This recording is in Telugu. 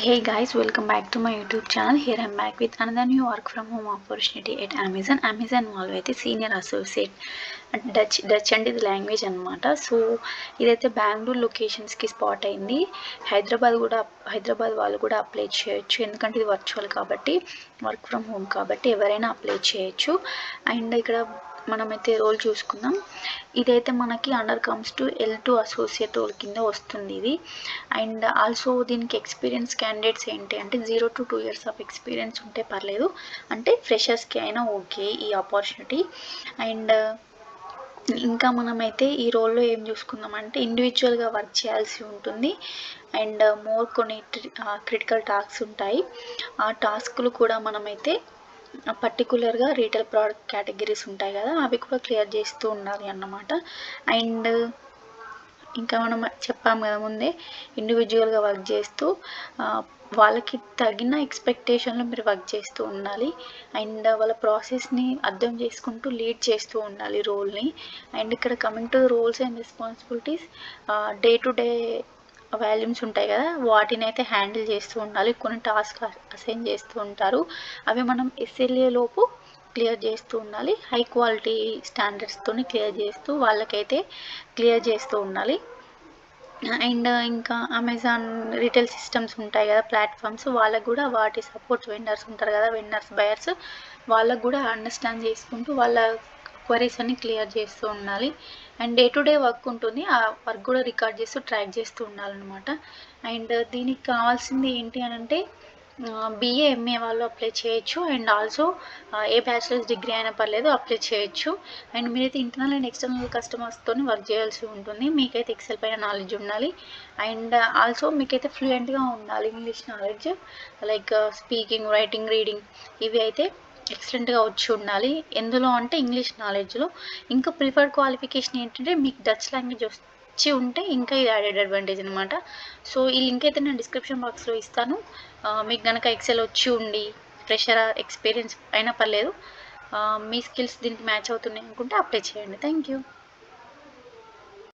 Hey guys, welcome back to my YouTube channel. Here I'm back with another new work from home opportunity at Amazon. Amazon వాళ్ళు అయితే సీనియర్ అసోసియేట్ డచ్ అంటే ఇది లాంగ్వేజ్ అనమాట. సో ఇదైతే బెంగళూరు లొకేషన్స్కి స్పాట్ అయింది. హైదరాబాద్ వాళ్ళు కూడా అప్లై చేయొచ్చు, ఎందుకంటే ఇది వర్చువల్ కాబట్టి, వర్క్ ఫ్రమ్ హోమ్ కాబట్టి ఎవరైనా అప్లై చేయొచ్చు. అండ్ ఇక్కడ మనమైతే రోల్ చూసుకుందాం. ఇదైతే మనకి under comes to L2 associate role కింద వస్తుంది ఇది. అండ్ ఆల్సో దీనికి ఎక్స్పీరియన్స్ క్యాండిడేట్స్ ఏంటి అంటే 0 to 2 years ఆఫ్ ఎక్స్పీరియన్స్ ఉంటే పర్లేదు, అంటే ఫ్రెషర్స్కి అయినా ఓకే ఈ ఆపర్చునిటీ. అండ్ ఇంకా మనమైతే ఈ రోల్లో ఏం చూసుకుందామంటే ఇండివిజువల్గా వర్క్ చేయాల్సి ఉంటుంది. అండ్ కొన్ని క్రిటికల్ టాస్క్స్ ఉంటాయి. ఆ టాస్క్లు కూడా మనమైతే పర్టికులర్గా రీటైల్ ప్రోడక్ట్ కేటగిరీస్ ఉంటాయి కదా, అవి కూడా క్లియర్ చేస్తూ ఉండాలి అన్నమాట. అండ్ ఇంకా మనం చెప్పాము కదా ముందే, ఇండివిజువల్గా వర్క్ చేస్తూ వాళ్ళకి తగిన ఎక్స్పెక్టేషన్లో మీరు వర్క్ చేస్తూ ఉండాలి. అండ్ వాళ్ళ ప్రాసెస్ని అర్థం చేసుకుంటూ లీడ్ చేస్తూ ఉండాలి రోల్ని. అండ్ ఇక్కడ coming to roles and responsibilities, day to day volumes ఉంటాయి కదా, వాటిని అయితే హ్యాండిల్ చేస్తూ ఉండాలి. కొన్ని టాస్క్ అసైన్ చేస్తూ ఉంటారు, అవి మనం SLA లోపు క్లియర్ చేస్తూ ఉండాలి. హై క్వాలిటీ స్టాండర్డ్స్తో క్లియర్ చేస్తూ వాళ్ళకైతే క్లియర్ చేస్తూ ఉండాలి. అండ్ ఇంకా అమెజాన్ రీటైల్ సిస్టమ్స్ ఉంటాయి కదా, ప్లాట్ఫామ్స్, వాళ్ళకు కూడా వాటి సపోర్ట్ వెండర్స్ ఉంటారు కదా, వెండర్స్ బయర్స్, వాళ్ళకు కూడా అండర్స్టాండ్ చేసుకుంటూ వాళ్ళ క్వరీస్ అన్ని క్లియర్ చేస్తూ ఉండాలి. And day to day work ఉంటుంది, ఆ వర్క్ కూడా రికార్డ్ చేస్తూ ట్రాక్ చేస్తూ ఉండాలన్నమాట. అండ్ దీనికి కావాల్సింది ఏంటి అని అంటే BA MA వాళ్ళు అప్లై చేయొచ్చు. And also a bachelors degree అయినా పర్లేదు, అప్లై చేయొచ్చు. అండ్ మీరైతే ఇంటర్నల్ అండ్ ఎక్స్టర్నల్ కస్టమర్స్తో వర్క్ చేయాల్సి ఉంటుంది. మీకైతే ఎక్సెల్ పైన నాలెడ్జ్ ఉండాలి. అండ్ ఆల్సో మీకైతే ఫ్లూయెంట్గా ఉండాలి English knowledge, like speaking, writing, reading, ఇవి అయితే ఎక్సలెంట్గా వచ్చి ఉండాలి. ఎందులో అంటే ఇంగ్లీష్ నాలెడ్జ్లో. ఇంకా ప్రిఫర్డ్ క్వాలిఫికేషన్ ఏంటంటే మీకు డచ్ లాంగ్వేజ్ వచ్చి ఉంటే ఇంకా ఇది యాడెడ్ అడ్వాంటేజ్ అనమాట. సో ఈ లింక్ అయితే నేను డిస్క్రిప్షన్ బాక్స్లో ఇస్తాను. మీకు కనుక ఎక్సెల్ వచ్చి ఉండి ఫ్రెషర్ ఎక్స్పీరియన్స్ అయినా పర్లేదు, మీ స్కిల్స్ దీనికి మ్యాచ్ అవుతున్నాయి అనుకుంటే అప్లై చేయండి. Thank you.